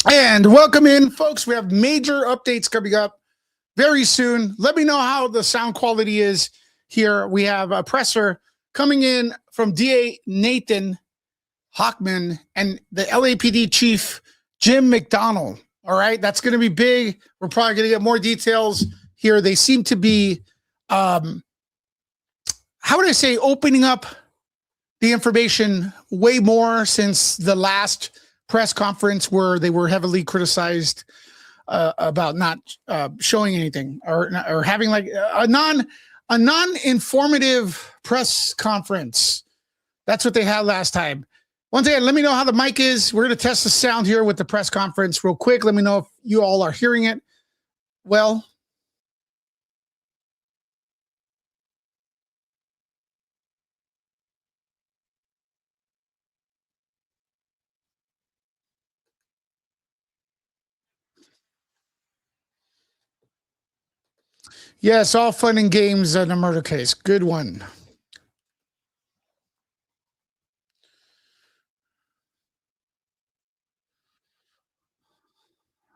And welcome in, folks. We have major updates coming up very soon. Let me know how the sound quality is here. We have a presser coming in from DA Nathan Hochman and the LAPD chief, Jim McDonnell. All right. That's going to be big. We're probably going to get more details here. They seem to be, how would I say, opening up the information way more since the last press conference where they were heavily criticized about not showing anything or having like a non-informative press conference. That's what they had last time. Once again, let me know how the mic is. We're going to test the sound here with the press conference real quick. Let me know if you all are hearing it well. Yes, all fun and games in a murder case. Good one.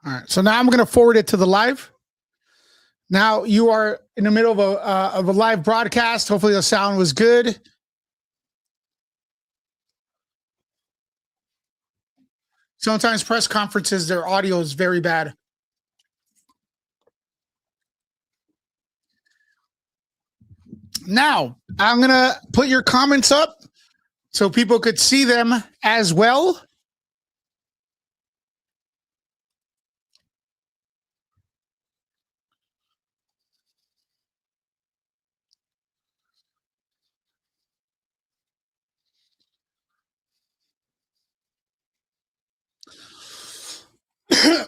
All right. So now I'm going to forward it to the live. Now you are in the middle of a live broadcast. Hopefully the sound was good. Sometimes press conferences, their audio is very bad. Now I'm going to put your comments up so people could see them as well.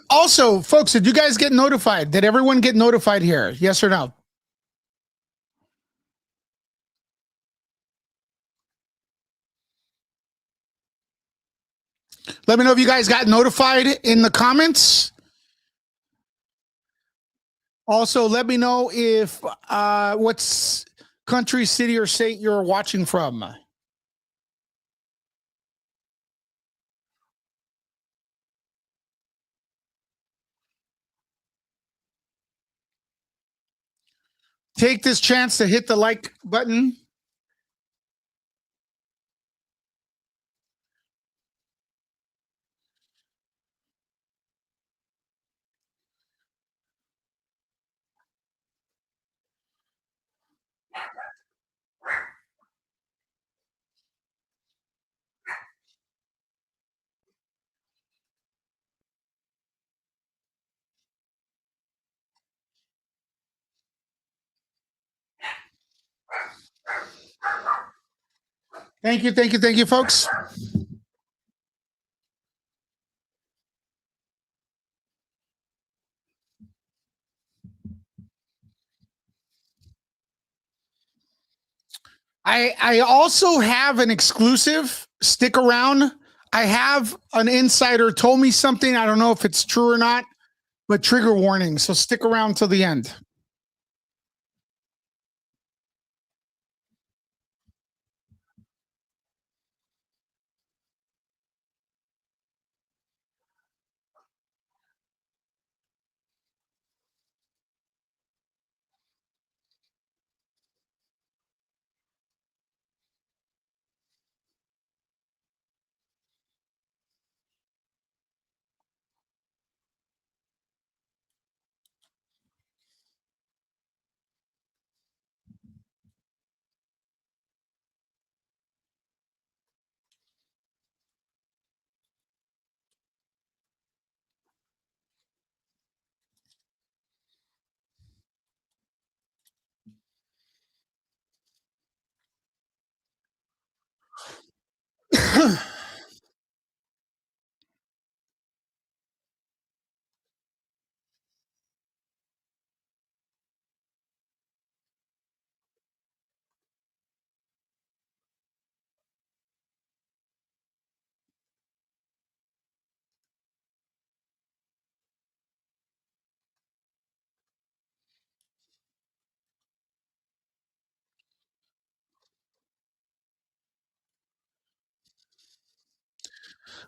Also, folks, did you guys get notified? Did everyone get notified here? Yes or no? Let me know if you guys got notified in the comments. Also, let me know if what's country, city, or state you're watching from. Take this chance to hit the like button. Thank you, folks. I also have an exclusive. Stick around. I have an insider told me something. I don't know if it's true or not, but trigger warning. So stick around till the end.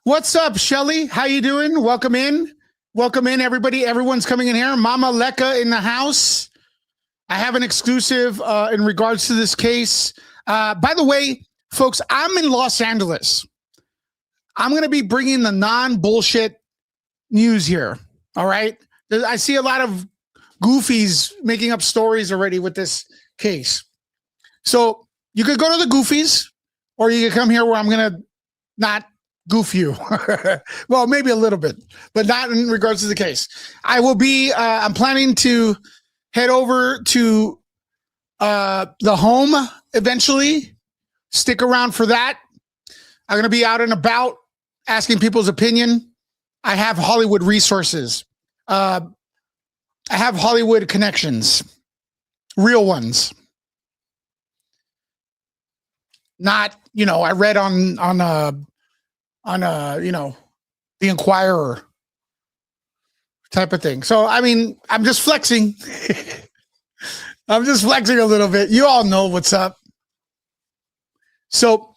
What's up, Shelly? How you doing? Welcome in. Welcome in, everybody. Everyone's coming in here. Mama Leka in the house. I have an exclusive in regards to this case. By the way, folks, I'm in Los Angeles. I'm going to be bringing the non-bullshit news here. All right. I see a lot of goofies making up stories already with this case. So you could go to the goofies, or you could come here where I'm going to not goof you. Well, maybe a little bit, but not in regards to the case. I will be, I'm planning to head over to the home eventually. Stick around for that. I'm going to be out and about asking people's opinion. I have Hollywood resources. I have Hollywood connections, real ones. Not, I read on the Inquirer type of thing. So, I mean, I'm just flexing. I'm just flexing a little bit. You all know what's up. So,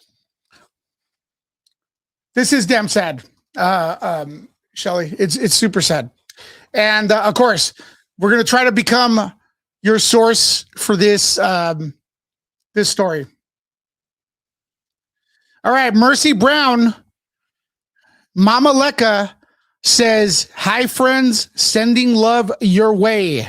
this is damn sad, Shelly. It's super sad. And, of course, we're going to try to become your source for this this story. All right, Mercy Brown, Mama Leka says, "Hi, friends, sending love your way."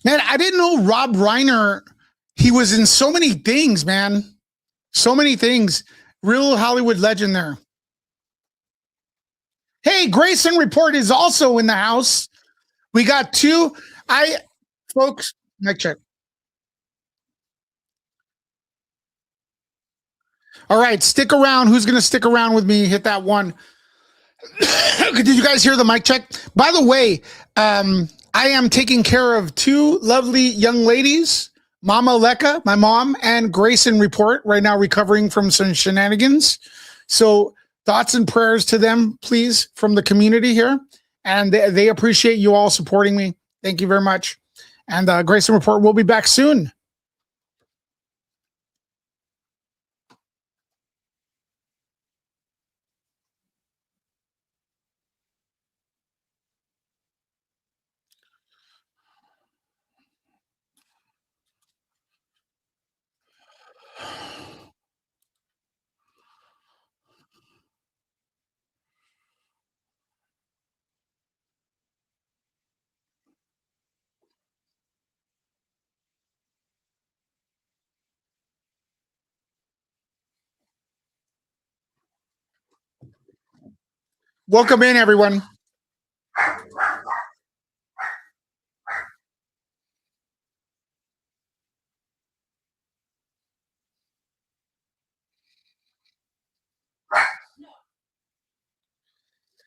Man, I didn't know Rob Reiner. He was in so many things, man. So many things. Real Hollywood legend there. Hey, Grayson Report is also in the house. We got two. Folks, mic check. All right, stick around. Who's going to stick around with me? Hit that one. Did you guys hear the mic check? By the way, I am taking care of two lovely young ladies, Mama Leka, my mom, and Grayson Report, right now recovering from some shenanigans. So thoughts and prayers to them, please, from the community here. And they appreciate you all supporting me. Thank you very much. And Grayson Report will be back soon. Welcome in, everyone.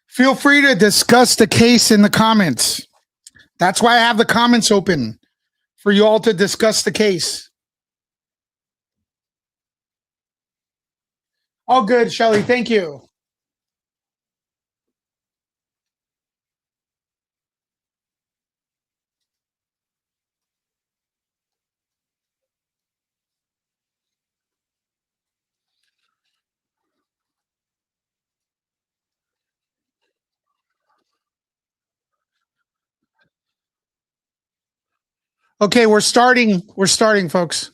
Feel free to discuss the case in the comments. That's why I have the comments open for you all to discuss the case. All good, Shelly. Thank you. Okay, we're starting. We're starting, folks.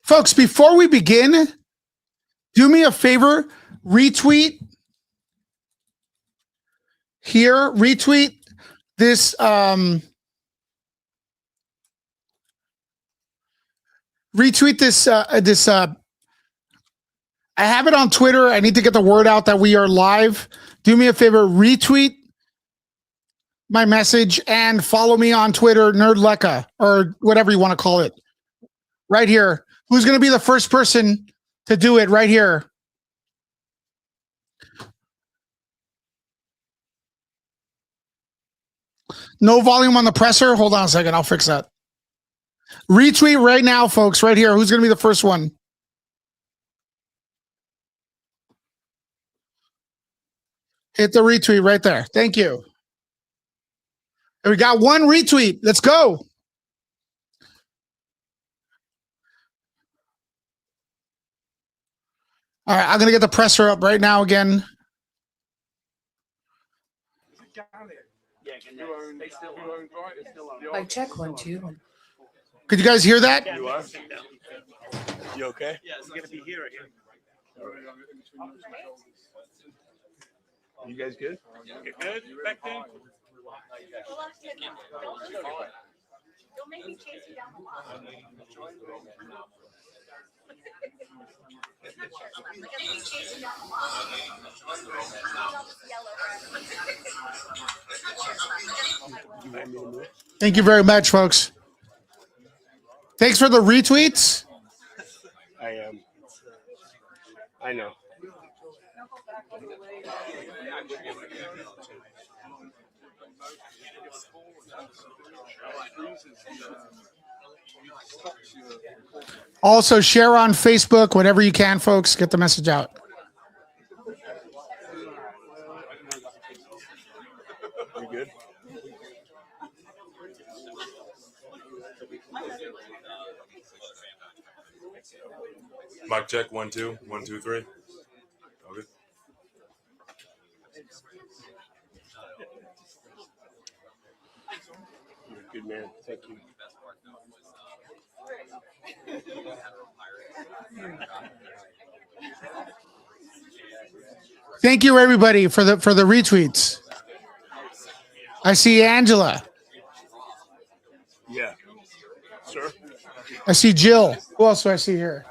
Folks, before we begin, do me a favor, retweet here. Retweet this. Retweet this. I have it on Twitter. I need to get the word out that we are live. Do me a favor, retweet my message and follow me on Twitter, Nerdlecca, or whatever you want to call it. Right here. Who's going to be the first person to do it right here? No volume on the presser. Hold on a second. I'll fix that. Retweet right now, folks, right here. Who's going to be the first one? Hit the retweet right there. Thank you. And we got one retweet. Let's go. All right, I'm going to get the presser up right now again. Like check 1, 2. Could you guys hear that? You are? You okay? Yeah, it's gonna be here right here. You guys good? You good back there? Don't make me chase you down the line. Thank you very much, folks. Thanks for the retweets. I am. I know. Also, share on Facebook, whatever you can, folks. Get the message out. You good? Mic check 1 2 1 2 3. Okay. You're a good man. Thank you. Thank you, everybody, for the retweets. I see Angela. Yeah. Sir? I see Jill. Who else do I see here?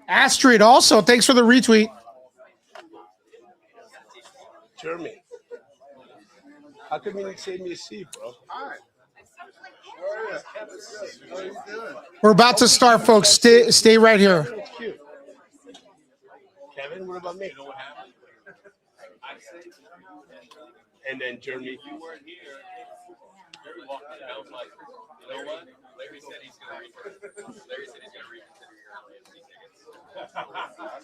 Astrid also. Thanks for the retweet. Jeremy. How come you didn't save me a seat, bro? We're about to start, folks. Stay right here. That's cute. Kevin, what about me? And then Jeremy. You weren't here. Jerry walked in. I was like, you know what? Larry said he's gonna reconsider your tickets.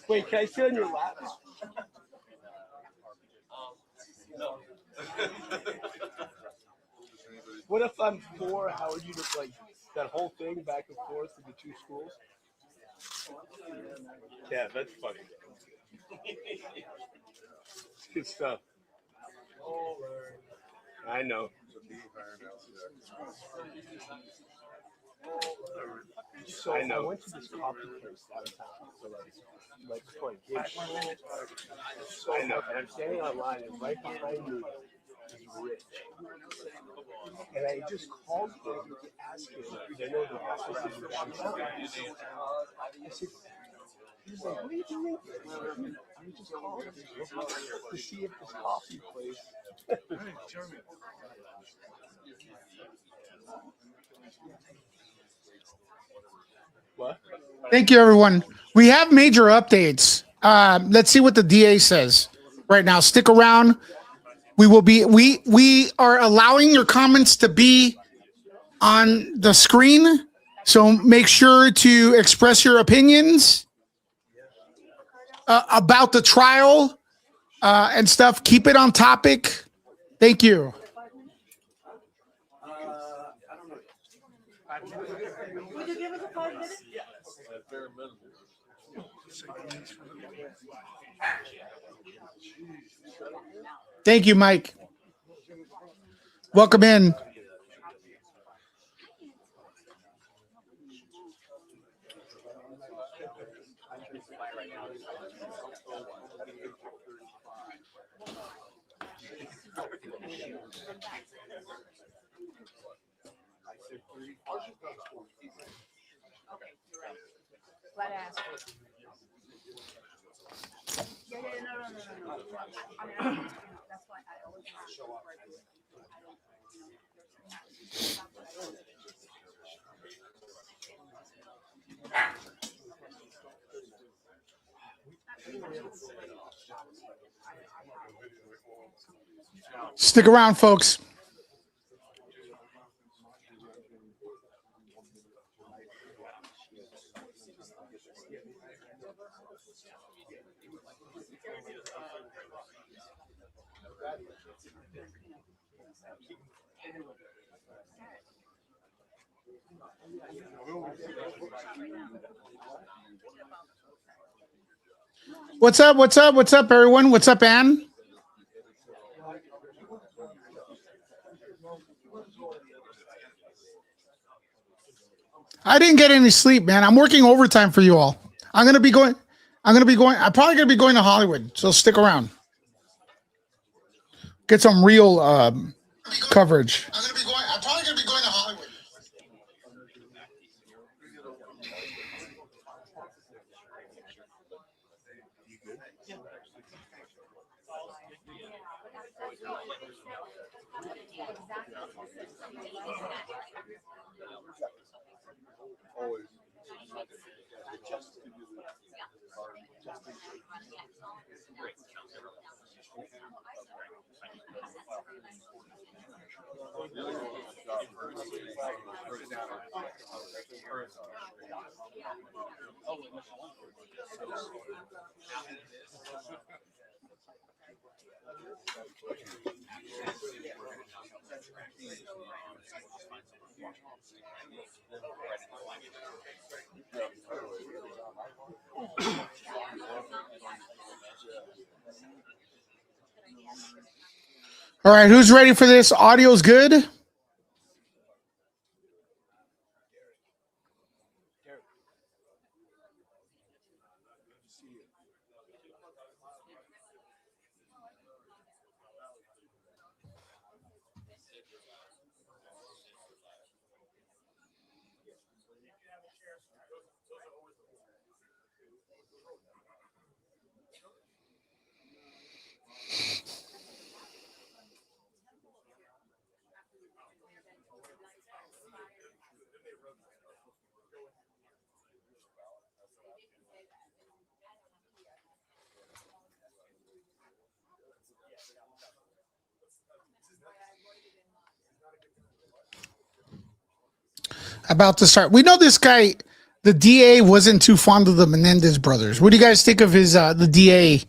Wait, can I sit on your lap? No. What if I'm poor? How would you look like that whole thing back and forth to the two schools? Yeah, that's funny. It's good stuff. I know. So I went to this coffee place downtown for a gig. So I know, and I'm standing online, and right behind me is Rich. And I just called him to ask him, because I know the office is downtown. I said, he's like, what are you doing? I just called him to see if this coffee place. What? Thank you, everyone. We have major updates. Let's see what the DA says right now. Stick around. We are allowing your comments to be on the screen, so make sure to express your opinions about the trial and stuff. Keep it on topic. Thank you. Would you give us a 5 minutes? Thank you, Mike. Welcome in. Stick around, folks. What's up? What's up? What's up, everyone? What's up, Ann? I didn't get any sleep, man. I'm working overtime for you all. I'm probably going to be going to Hollywood. So stick around. Get some real coverage. I'm probably going to be going to Hollywood. All right, who's ready for this? Audio's good? About to start. We know this guy, the DA, wasn't too fond of the Menendez brothers. What do you guys think of his the DA,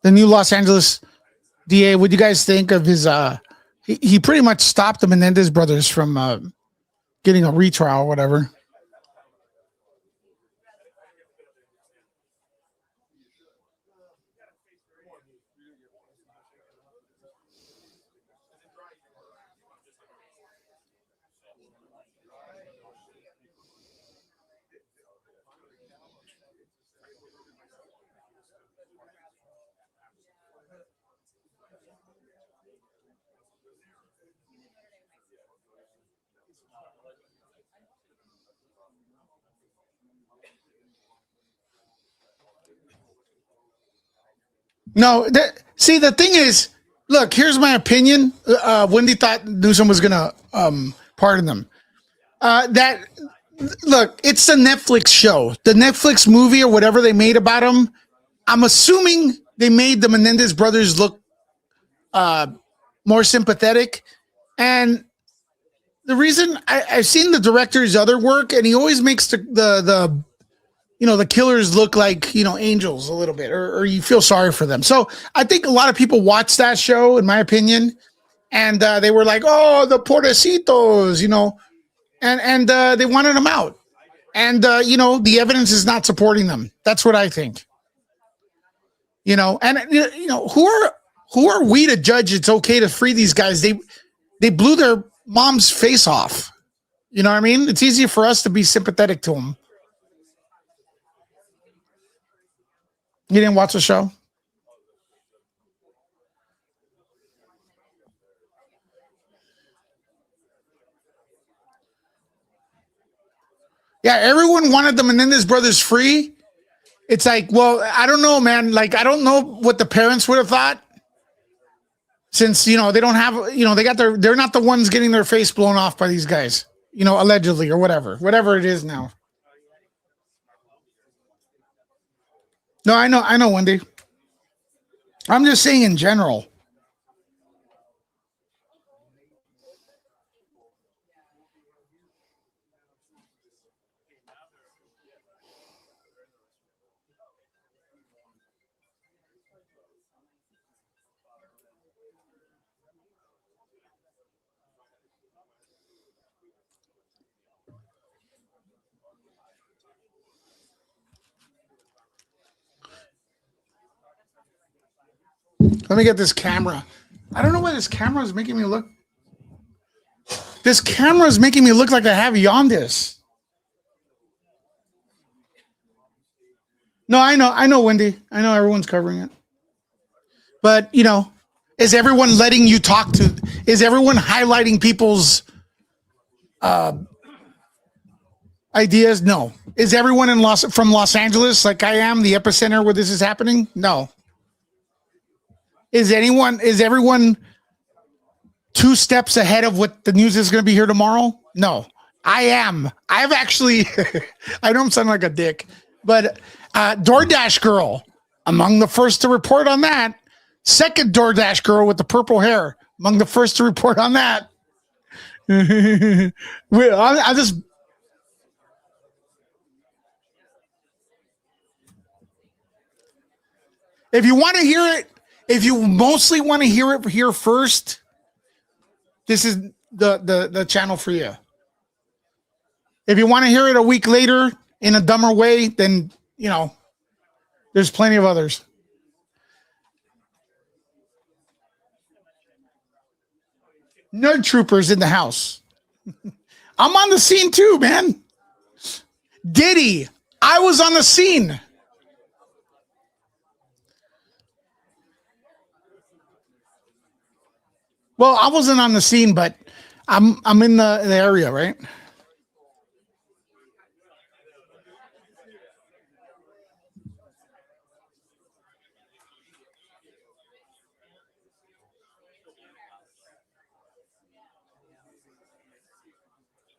the new Los Angeles DA? What do you guys think of his he pretty much stopped the Menendez brothers from getting a retrial or whatever. No, see, the thing is, look, here's my opinion. Wendy thought Newsom was going to pardon them. That look, it's a Netflix show, the Netflix movie or whatever they made about him. I'm assuming they made the Menendez brothers look more sympathetic. And the reason I've seen the director's other work, and he always makes the the killers look like, angels a little bit, or you feel sorry for them. So I think a lot of people watched that show, in my opinion, and they were like, oh, the pobrecitos, and they wanted them out. And, the evidence is not supporting them. That's what I think. And, who are we to judge it's okay to free these guys? They blew their mom's face off. You know what I mean? It's easier for us to be sympathetic to them. You didn't watch the show? Yeah, everyone wanted the Menendez brothers free. It's like, well, I don't know, man. Like, I don't know what the parents would have thought. Since they don't have, they're not the ones getting their face blown off by these guys, allegedly or whatever it is now. No, I know, Wendy. I'm just saying in general. Let me get this camera. I don't know why this camera is making me look. This camera is making me look like I have Yondis. No, I know, Wendy. I know everyone's covering it. But, is everyone letting you talk to? Is everyone highlighting people's ideas? No. Is everyone from Los Angeles, like I am, the epicenter where this is happening? No. Is everyone 2 steps ahead of what the news is going to be here tomorrow? No. I am. I've actually, I know I'm sounding like a dick, but DoorDash girl, among the first to report on that. Second DoorDash girl with the purple hair, among the first to report on that. I just. If you want to hear it, if you mostly want to hear it here first, this is the channel for you. If you want to hear it a week later in a dumber way, then, there's plenty of others. Nerd troopers in the house. I'm on the scene too, man. Diddy, I was on the scene. Well, I wasn't on the scene, but I'm in the area, right?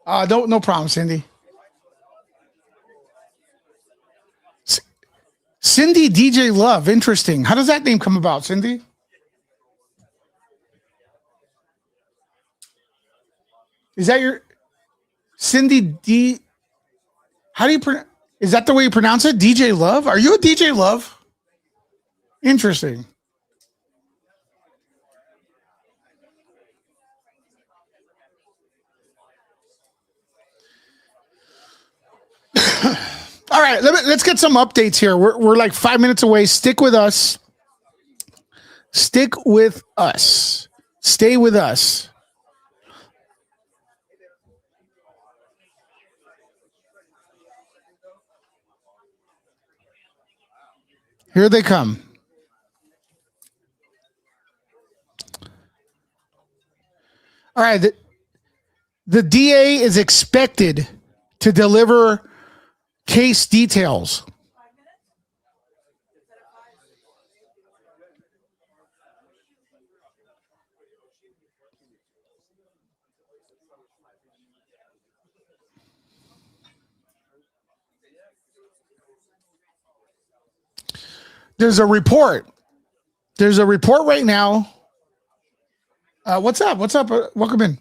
No problem, Cindy. Cindy DJ Love, interesting. How does that name come about, Cindy? Is that your Cindy D? How do you pronounce? Is that the way you pronounce it? DJ Love? Are you a DJ Love? Interesting. All right, let's get some updates here. We're like 5 minutes away. Stick with us. Stick with us. Stay with us. Here they come. All right. The DA is expected to deliver case details. There's a report. There's a report right now. What's up? What's up? Welcome in.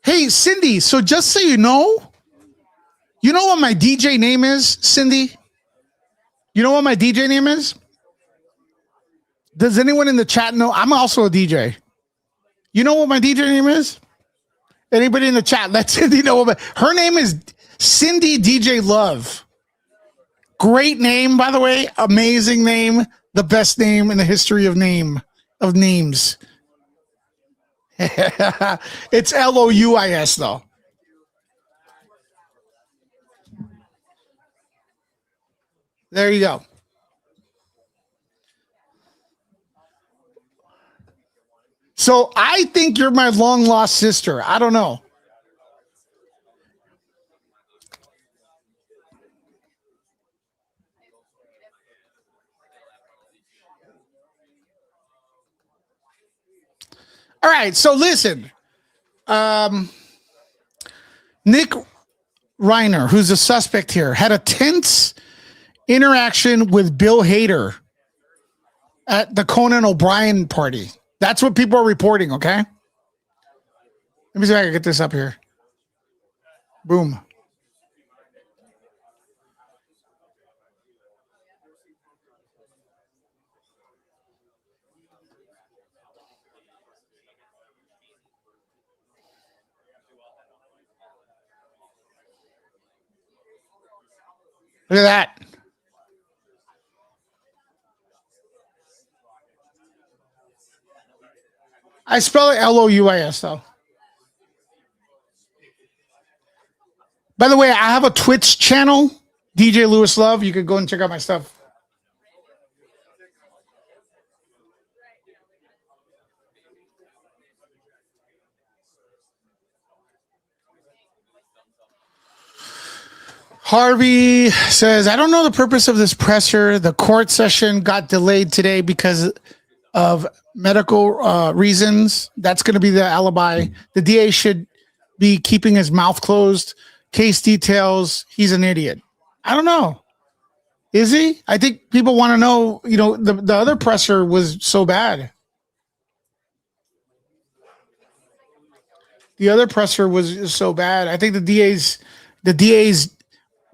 Hey, Cindy. So just so you know what my DJ name is, Cindy? You know what my DJ name is? Does anyone in the chat know? I'm also a DJ. You know what my DJ name is? Anybody in the chat? Let Cindy know. Her name is Cindy DJ Love. Great name, by the way. Amazing name. The best name in the history of names. It's Louis though. There you go. So I think you're my long lost sister. I don't know. All right. So listen, Nick Reiner, who's a suspect here, had a tense interaction with Bill Hader at the Conan O'Brien party. That's what people are reporting. Okay. Let me see if I can get this up here. Boom. Look at that. I spell it Louis though. By the way, I have a Twitch channel, DJ Lewis Love. You could go and check out my stuff. Harvey says, I don't know the purpose of this presser. The court session got delayed today because of medical reasons. That's going to be the alibi. The DA should be keeping his mouth closed. Case details. He's an idiot. I don't know. Is he? I think people want to know, the other presser was so bad. The other presser was so bad. I think the DA's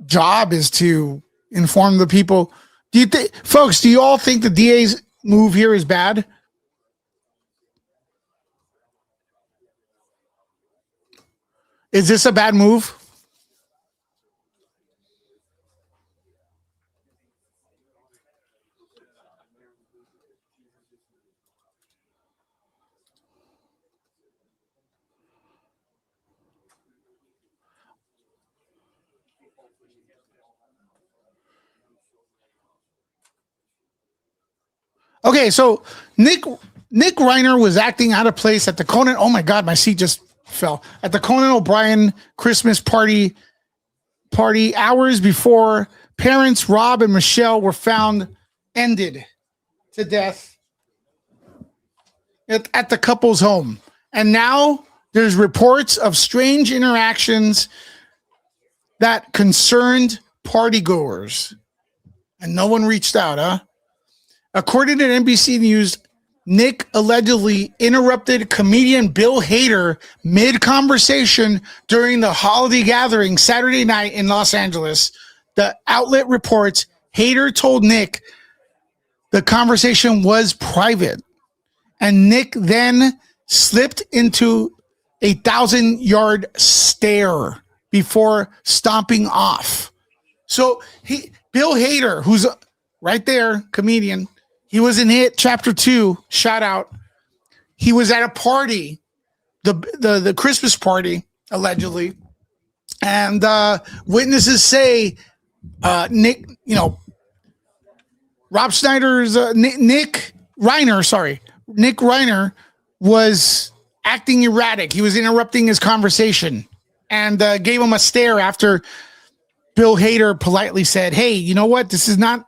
job is to inform the people. Do you think, folks, do you all think the DA's move here is bad? Is this a bad move? Okay, so Nick Reiner was acting out of place at the Conan. Oh my God, my seat just fell at the Conan O'Brien Christmas party hours before parents Rob and Michelle were found ended to death at the couple's home. And now there's reports of strange interactions that concerned partygoers. And no one reached out, huh? According to NBC News, Nick allegedly interrupted comedian Bill Hader mid-conversation during the holiday gathering Saturday night in Los Angeles. The outlet reports Hader told Nick the conversation was private, and Nick then slipped into a 1,000-yard stare before stomping off. So Bill Hader, who's right there, comedian, he was in Hit Chapter 2, shout out. He was at a party, the Christmas party, allegedly. And witnesses say Nick, Rob Schneider's Nick Reiner was acting erratic. He was interrupting his conversation and gave him a stare after Bill Hader politely said, hey, you know what? This is not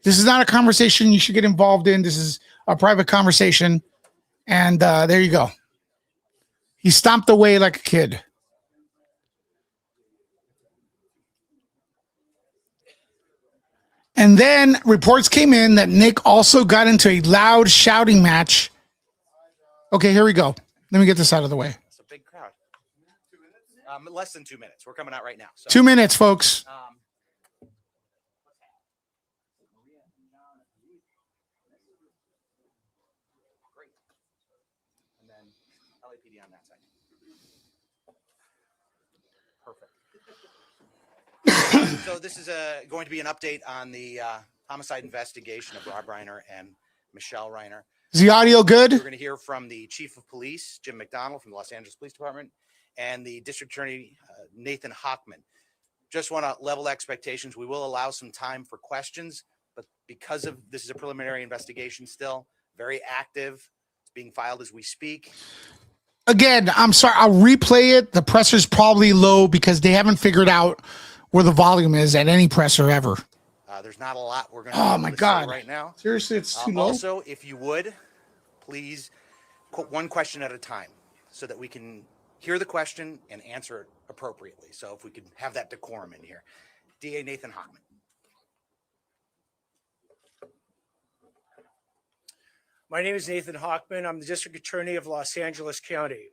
a conversation you should get involved in. This is a private conversation. And there you go. He stomped away like a kid. And then reports came in that Nick also got into a loud shouting match. Okay, here we go. Let me get this out of the way. It's a big crowd. Less than 2 minutes. We're coming out right now. So. 2 minutes, folks. Great. And then LAPD on that side. Perfect. So this is going to be an update on the homicide investigation of Rob Reiner and Michele Reiner. Is the audio good? We're going to hear from the chief of police, Jim McDonnell from the Los Angeles Police Department, and the district attorney, Nathan Hochman. Just want to level expectations. We will allow some time for questions, but because of this is a preliminary investigation still, very active. It's being filed as we speak. Again, I'm sorry. I'll replay it. The presser's probably low because they haven't figured out where the volume is at any presser ever. There's not a lot we're going Oh to my say God. right now. Seriously, it's too low. Also, if you would, please quote one question at a time so that we can hear the question and answer it appropriately. So if we could have that decorum in here. DA Nathan Hochman. My name is Nathan Hochman. I'm the District Attorney of Los Angeles County.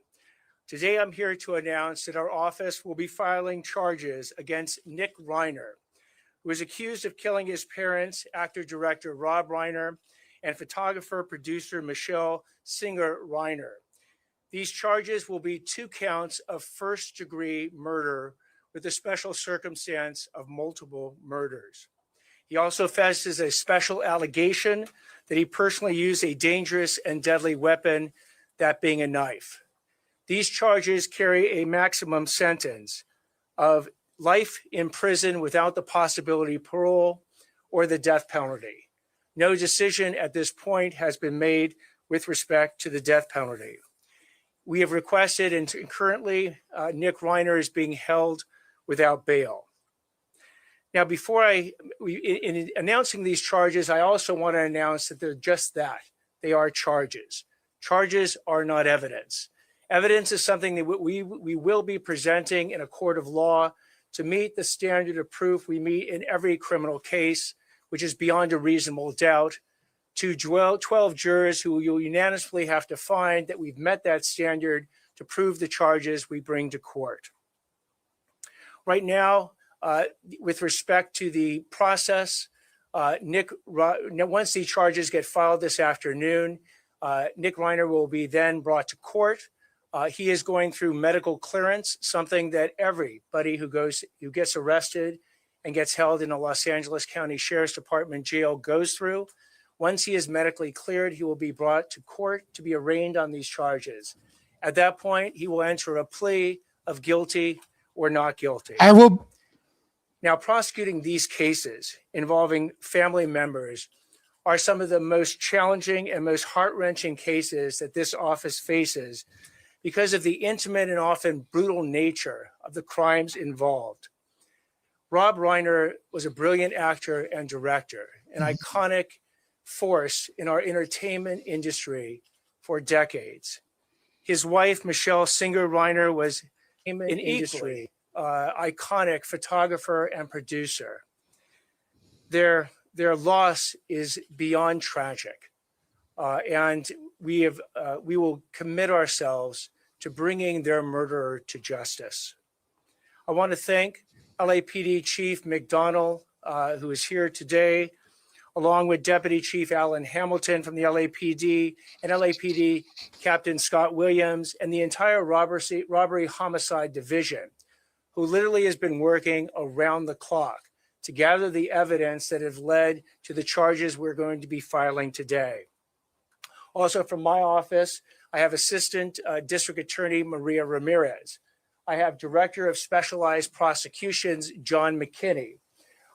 Today, I'm here to announce that our office will be filing charges against Nick Reiner, who is accused of killing his parents, actor-director Rob Reiner, and photographer-producer Michele Reiner. These charges will be 2 counts of first-degree murder with the special circumstance of multiple murders. He also faces a special allegation that he personally used a dangerous and deadly weapon, that being a knife. These charges carry a maximum sentence of life in prison without the possibility of parole or the death penalty. No decision at this point has been made with respect to the death penalty. We have requested, and currently Nick Reiner is being held without bail. Now, in announcing these charges, I also want to announce that they're just that. They are charges. Charges are not evidence. Evidence is something that we will be presenting in a court of law to meet the standard of proof we meet in every criminal case, which is beyond a reasonable doubt, to 12 jurors who you'll unanimously have to find that we've met that standard to prove the charges we bring to court. Right now, with respect to the process, once the charges get filed this afternoon, Nick Reiner will be then brought to court. He is going through medical clearance, something that everybody who gets arrested and gets held in a Los Angeles County Sheriff's Department jail goes through. Once he is medically cleared, he will be brought to court to be arraigned on these charges. At that point, he will enter a plea of guilty or not guilty. Now, prosecuting these cases involving family members are some of the most challenging and most heart-wrenching cases that this office faces because of the intimate and often brutal nature of the crimes involved. Rob Reiner was a brilliant actor and director, an iconic force in our entertainment industry for decades. His wife, Michele Reiner, was an equally iconic photographer and producer. Their loss is beyond tragic, and we will commit ourselves to bringing their murderer to justice. I want to thank LAPD Chief McDonnell, who is here today, along with Deputy Chief Alan Hamilton from the LAPD and LAPD Captain Scott Williams and the entire robbery homicide division, who literally has been working around the clock to gather the evidence that have led to the charges we're going to be filing today. Also from my office, I have Assistant District Attorney Maria Ramirez. I have Director of Specialized Prosecutions, John McKinney.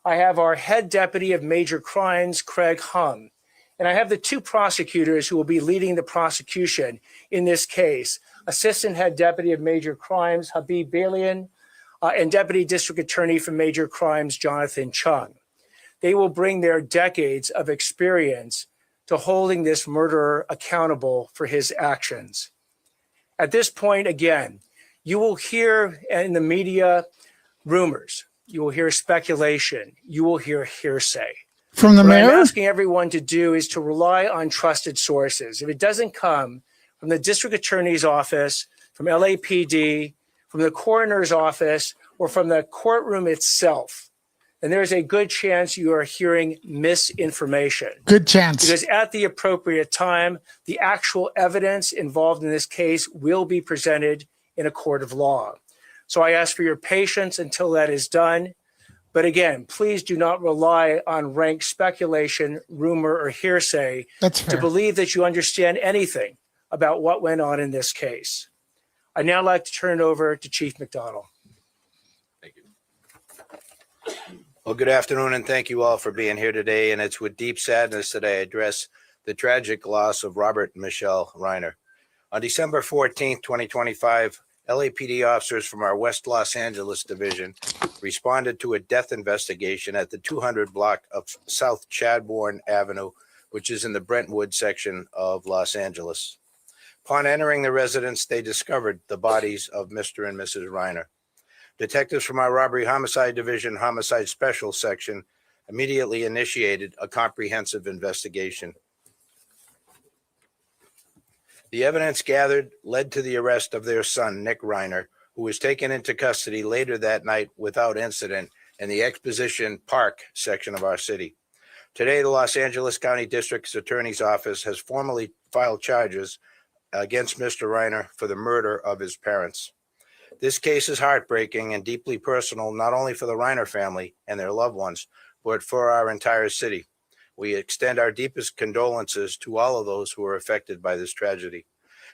I have our Head Deputy of Major Crimes, Craig Hum. And I have the 2 prosecutors who will be leading the prosecution in this case, Assistant Head Deputy of Major Crimes, Habib Balian, and Deputy District Attorney for Major Crimes, Jonathan Chung. They will bring their decades of experience to holding this murderer accountable for his actions. At this point, again, you will hear in the media rumors, you will hear speculation, you will hear hearsay. From the mayor? What I'm asking everyone to do is to rely on trusted sources. If it doesn't come from the District Attorney's office, from LAPD, from the coroner's office, or from the courtroom itself, then there's a good chance you are hearing misinformation. Good chance. Because at the appropriate time, the actual evidence involved in this case will be presented in a court of law. So I ask for your patience until that is done. But again, please do not rely on rank speculation, rumor, or hearsay to believe that you understand anything about what went on in this case. I'd now like to turn it over to Chief McDonnell. Thank you. Well, good afternoon, and thank you all for being here today. And it's with deep sadness that I address the tragic loss of Robert and Michele Reiner. On December 14th, 2025, LAPD officers from our West Los Angeles division responded to a death investigation at the 200 block of South Chadbourne Avenue, which is in the Brentwood section of Los Angeles. Upon entering the residence, they discovered the bodies of Mr. and Mrs. Reiner. Detectives from our Robbery Homicide Division Homicide Special Section immediately initiated a comprehensive investigation. The evidence gathered led to the arrest of their son, Nick Reiner, who was taken into custody later that night without incident in the Exposition Park section of our city. Today, the Los Angeles County District Attorney's Office has formally filed charges against Mr. Reiner for the murder of his parents. This case is heartbreaking and deeply personal, not only for the Reiner family and their loved ones, but for our entire city. We extend our deepest condolences to all of those who are affected by this tragedy.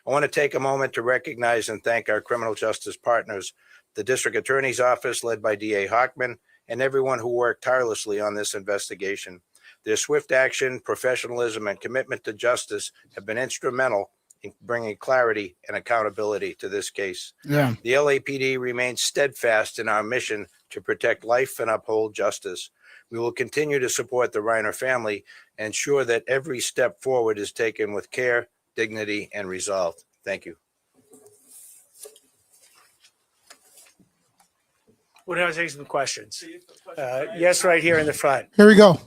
I want to take a moment to recognize and thank our criminal justice partners, the District Attorney's Office led by DA Hochman, and everyone who worked tirelessly on this investigation. Their swift action, professionalism, and commitment to justice have been instrumental in bringing clarity and accountability to this case. Yeah. The LAPD remains steadfast in our mission to protect life and uphold justice. We will continue to support the Reiner family and ensure that every step forward is taken with care, dignity, and resolve. Thank you. We'll now take some questions. Yes, right here in the front. Here we go. Could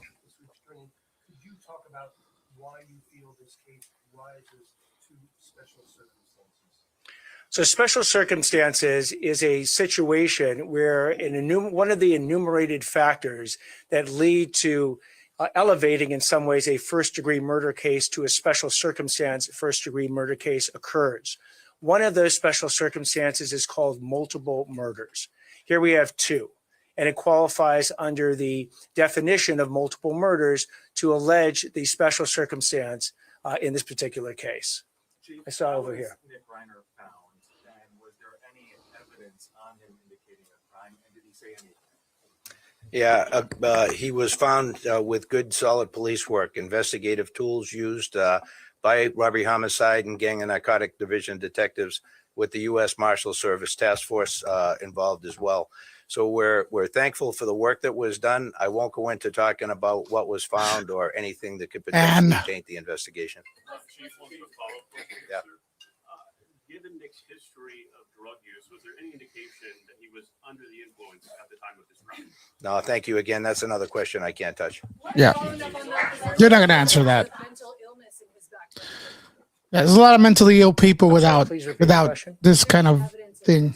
you talk about why you feel this case rises to special circumstances? So special circumstances is a situation where one of the enumerated factors that lead to elevating in some ways a first-degree murder case to a special circumstance first-degree murder case occurs. One of those special circumstances is called multiple murders. Here we have two, and it qualifies under the definition of multiple murders to allege the special circumstance in this particular case. Chief, I saw how over was here. Nick Reiner found, and was there any evidence on him indicating a crime, and did he say anything? Yeah, he was found with good, solid police work, investigative tools used by Robbery Homicide and Gang and Narcotic Division detectives with the U.S. Marshal Service Task Force involved as well. So we're thankful for the work that was done. I won't go into talking about what was found or anything that could potentially taint the investigation. Chief, one quick follow-up question, Yeah. sir. Given Nick's history of drug use, was there any indication that he was under the influence at the time of this crime? No, thank you again. That's another question I can't touch. Yeah. You're not going to answer that. Yeah, there's a lot of mentally ill people without Please repeat the question. this kind of thing.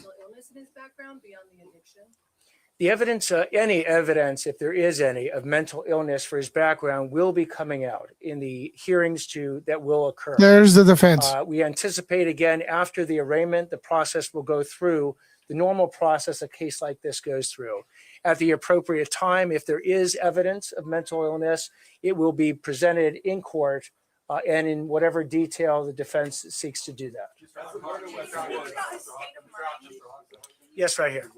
The evidence, any evidence, if there is any, of mental illness for his background will be coming out in the hearings that will occur. There's the defense. We anticipate, again, after the arraignment, the process will go through the normal process a case like this goes through. At the appropriate time, if there is evidence of mental illness, it will be presented in court and in whatever detail the defense seeks to do that. Yes, right here.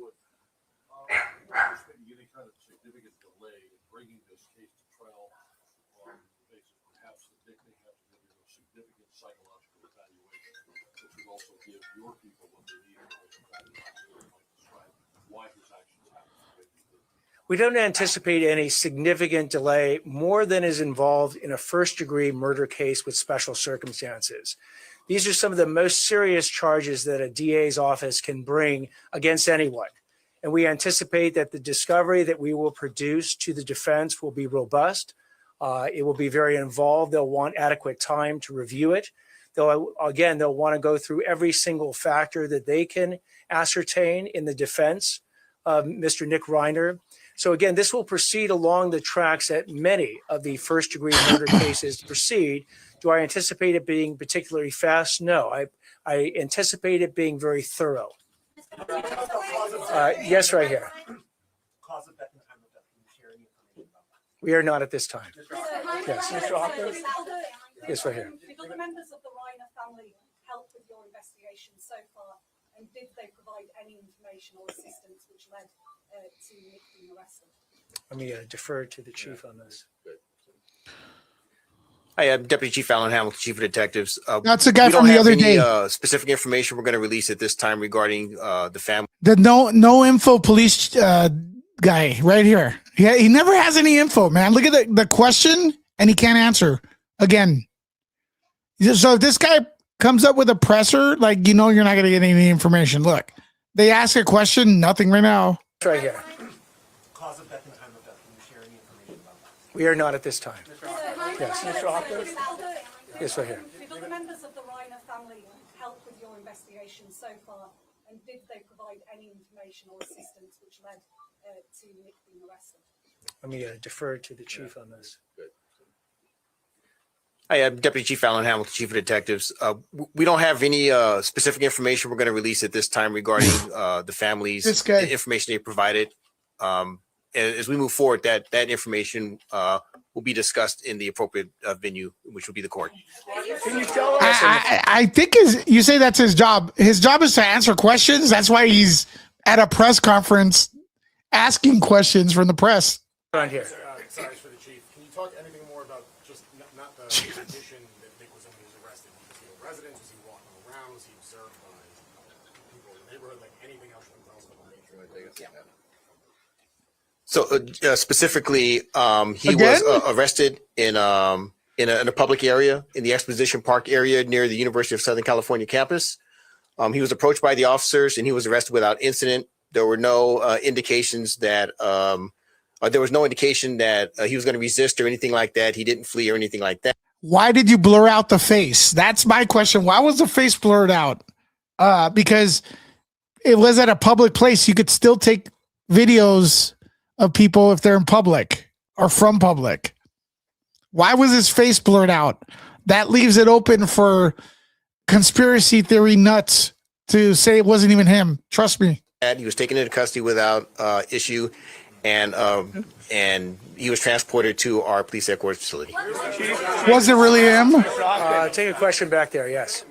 Any kind of significant delay in bringing this case to trial on the basis perhaps that Nick may have to go through a significant psychological evaluation that would also give your people what they need to describe why his actions happened. We don't anticipate any significant delay more than is involved in a first-degree murder case with special circumstances. These are some of the most serious charges that a DA's office can bring against anyone. And we anticipate that the discovery that we will produce to the defense will be robust. It will be very involved. They'll want adequate time to review it. They'll want to go through every single factor that they can ascertain in the defense of Mr. Nick Reiner. So again, this will proceed along the tracks that many of the first-degree murder cases proceed. Do I anticipate it being particularly fast? No, I anticipate it being very thorough. Yes, right here. Cause of death and time of death. Can you share any information about that? We are not at this time. Yes. Mr. Hochman? Yes, right here. Did the members of the Reiner family help with your investigation so far? And did they provide any information or assistance which led to Nick being arrested? Let me defer to the chief on this. Hi, I'm Deputy Chief Alan Hamilton, Chief of Detectives. That's the guy we don't from the have other any, day. Specific information we're going to release at this time regarding the family. The no info police guy right here. He never has any info, man. Look at the question and he can't answer again. So if this guy comes up with a presser, like, you know, you're not going to get any information. Look, they ask a question, nothing right now. It's right here. Cause of death and time of death. Can you share any information about that? We are not at this time. Yes. Mr. Hochman? Yes, right here. Did other members of the Reiner family help with your investigation so far? And did they provide any information or assistance which led to Nick being arrested? Let me defer to the chief on this. Hi, I'm Deputy Chief Alan Hamilton, Chief of Detectives. We don't have any specific information we're going to release at this time regarding the family's information they provided. As we move forward, that information will be discussed in the appropriate venue, which will be the court. Can you tell us? I think you say that's his job. His job is to answer questions. That's why he's at a press conference asking questions from the press. Around here. Sorry for the chief. Can you talk anything more about just not the condition that Nick was in when he was arrested? Was he a resident? Was he walking around? Was he observed by people in the neighborhood? Like anything else you can tell us about the nature? So specifically, he was arrested in a public area in the Exposition Park area near the University of Southern California campus. He was approached by the officers and he was arrested without incident. There were no indications that there was no indication that he was going to resist or anything like that. He didn't flee or anything like that. Why did you blur out the face? That's my question. Why was the face blurred out? Because it was at a public place. You could still take videos of people if they're in public or from public. Why was his face blurred out? That leaves it open for conspiracy theory nuts to say it wasn't even him. Trust me. He was taken into custody without issue, and he was transported to our police headquarters facility. Was it really him? Take a question back there. Yes.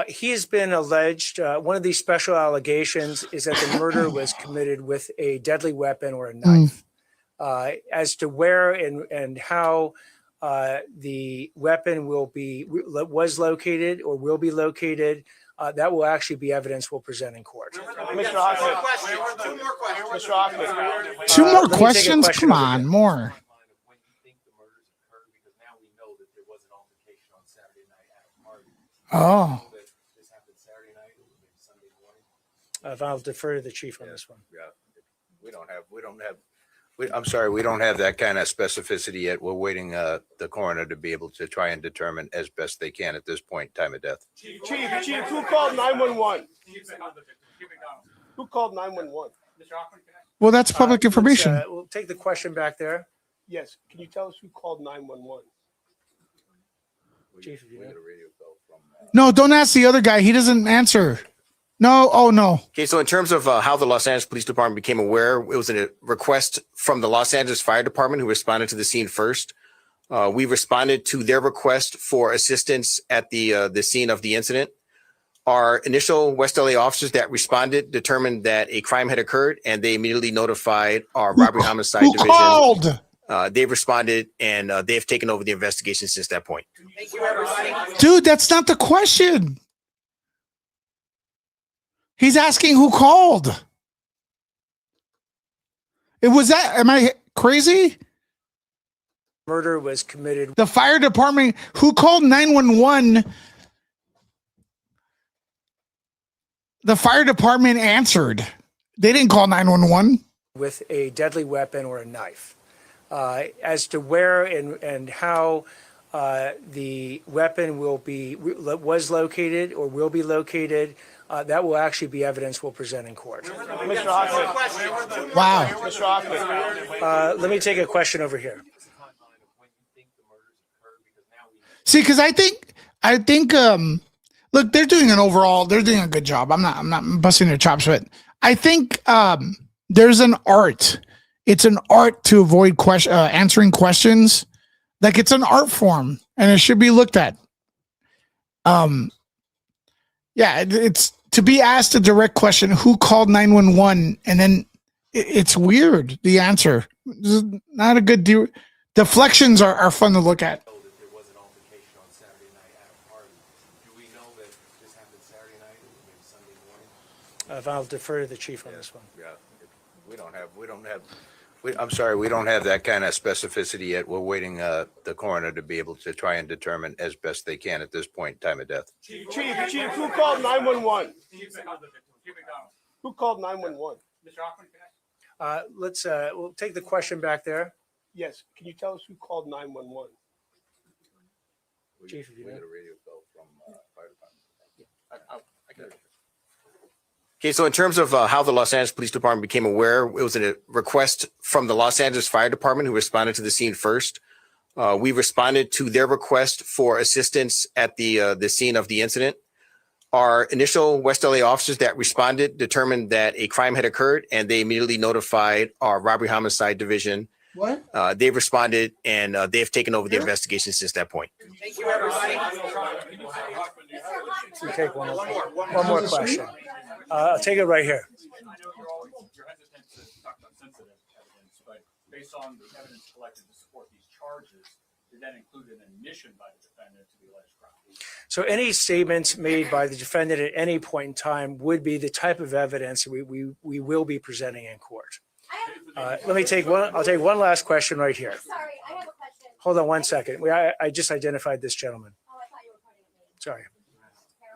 He has been alleged. One of these special allegations is that the murder was committed with a deadly weapon or a knife. As to where and how the weapon was located or will be located, that will actually be evidence we'll present in court. Mr. Hochman. Two more questions. Mr. Hochman. Two more questions? Come on, more. When you think the murders occurred, because now we know that there was an altercation on Saturday night at a party. Oh. This happened Saturday night or maybe Sunday morning. I'll defer to the chief on this one. Yeah, we don't have. I'm sorry, we don't have that kind of specificity yet. We're waiting the coroner to be able to try and determine as best they can at this point time of death. Chief, who called 911? Who called 911? Well, that's public information. We'll take the question back there. Yes. Can you tell us who called 911? Chief, if you know. No, don't ask the other guy. He doesn't answer. No. Oh, no. Okay, so in terms of how the Los Angeles Police Department became aware, it was a request from the Los Angeles Fire Department, who responded to the scene first. We responded to their request for assistance at the scene of the incident. Our initial West LA officers that responded determined that a crime had occurred, and they immediately notified our robbery homicide division. Called? They've responded, and they've taken over the investigation since that point. Thank you, everybody. Dude, that's not the question. He's asking who called. It was that. Am I crazy? Murder was committed. The fire department, who called 911? The fire department answered. They didn't call 911. With a deadly weapon or a knife. As to where and how the weapon was located or will be located, that will actually be evidence we'll present in court. Mr. Hochman. Wow. Mr. Hochman. Let me take a question over here. See, because I think look, they're doing a good job. I'm not busting their chops, but I think there's an art. It's an art to avoid answering questions. Like, it's an art form and it should be looked at. Yeah, it's to be asked a direct question, who called 911? And then it's weird. The answer is not a good deal. Deflections are fun to look at. Know that there was an altercation on Saturday night at a party. Do we know that this happened Saturday night or maybe Sunday morning? I'll defer to the chief on this one. Yeah, I'm sorry, we don't have that kind of specificity yet. We're waiting, the coroner to be able to try and determine as best they can at this point, time of death. Chief, who called 911? Who called 911? We'll take the question back there. Yes, can you tell us who called 911? Chief, if you know. radio call from fire department. Okay, so in terms of how the Los Angeles Police Department became aware, it was a request from the Los Angeles Fire Department who responded to the scene first. We responded to their request for assistance at the scene of the incident. Our initial West LA officers that responded determined that a crime had occurred, and they immediately notified our robbery homicide division. What? They responded, and they've taken over the investigation since that point. Thank you, everybody. We'll take one more question. I'll take it right here. I know you're hesitant to talk about sensitive evidence, but based on the evidence collected to support these charges, did that include an admission by the defendant to the alleged crime? So any statements made by the defendant at any point in time would be the type of evidence we will be presenting in court. I'll take one last question right here. Sorry, I have a question. Hold on one second. I just identified this gentleman. Oh, I thought you were pointing at me. Sorry.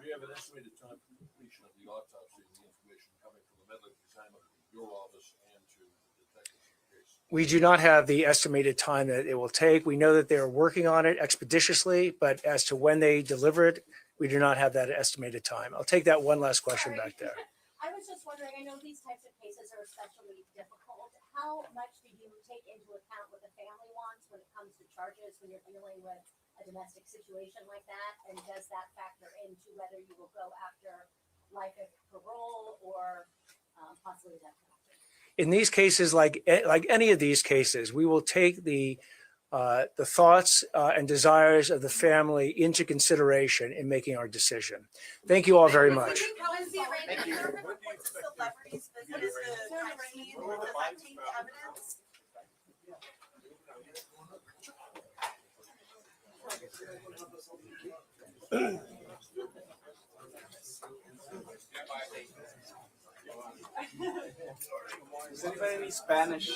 We have an estimated time for completion of the autopsy and the information coming from the medical examiner, your office, and to the detectives in the case. We do not have the estimated time that it will take. We know that they're working on it expeditiously, but as to when they deliver it, we do not have that estimated time. I'll take that one last question back there. I was just wondering, I know these types of cases are especially difficult. How much do you take into account what the family wants when it comes to charges when you're dealing with a domestic situation like that? And does that factor into whether you will go after life of parole or possibly death penalty? In these cases, like any of these cases, we will take the thoughts and desires of the family into consideration in making our decision. Thank you all very much. Thank you. Celebrities visited the crime scene. Does that taint evidence? Is anybody any Spanish?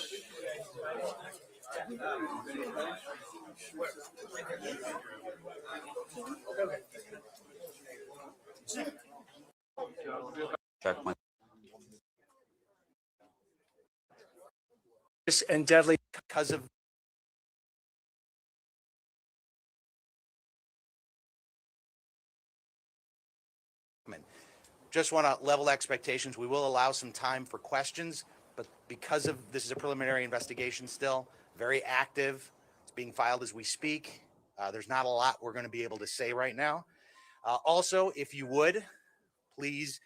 And deadly Because of just want to level expectations. We will allow some time for questions, but because of this is a preliminary investigation still, very active. It's being filed as we speak. There's not a lot we're going to be able to say right now. Also, if you would, please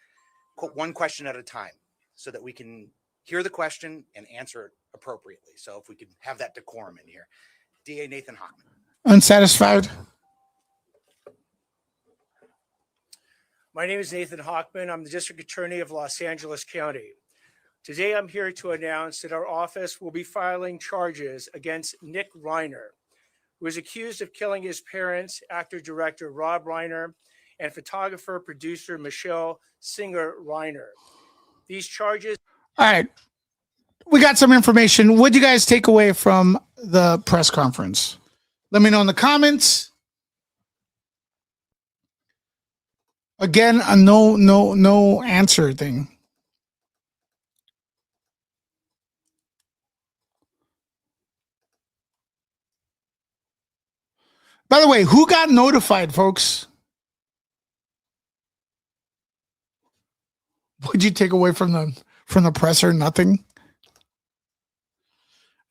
quote one question at a time so that we can hear the question and answer it appropriately. So if we could have that decorum in here. DA Nathan Hochman. Unsatisfied? My name is Nathan Hochman. I'm the District Attorney of Los Angeles County. Today, I'm here to announce that our office will be filing charges against Nick Reiner, who is accused of killing his parents, actor-director Rob Reiner, and photographer-producer Michele Reiner. These charges... All right. We got some information. What did you guys take away from the press conference? Let me know in the comments. Again, a no answer thing. By the way, who got notified, folks? What'd you take away from the presser? Nothing.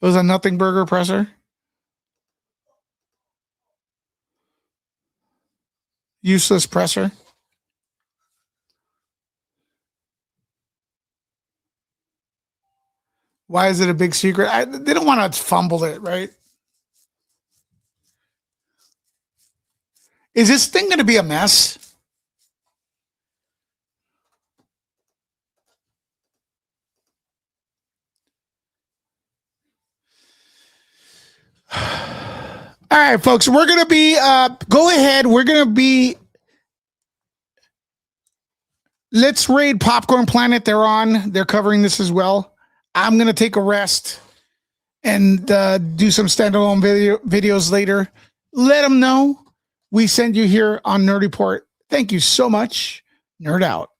It was a nothing burger presser. Useless presser. Why is it a big secret? They don't want to fumble it, right? Is this thing going to be a mess? All right, folks, we're going to be, go ahead. We're going to be, let's raid Popcorn Planet. They're covering this as well. I'm going to take a rest and do some standalone videos later. Let them know we send you here on Nerd Report. Thank you so much. Nerd out.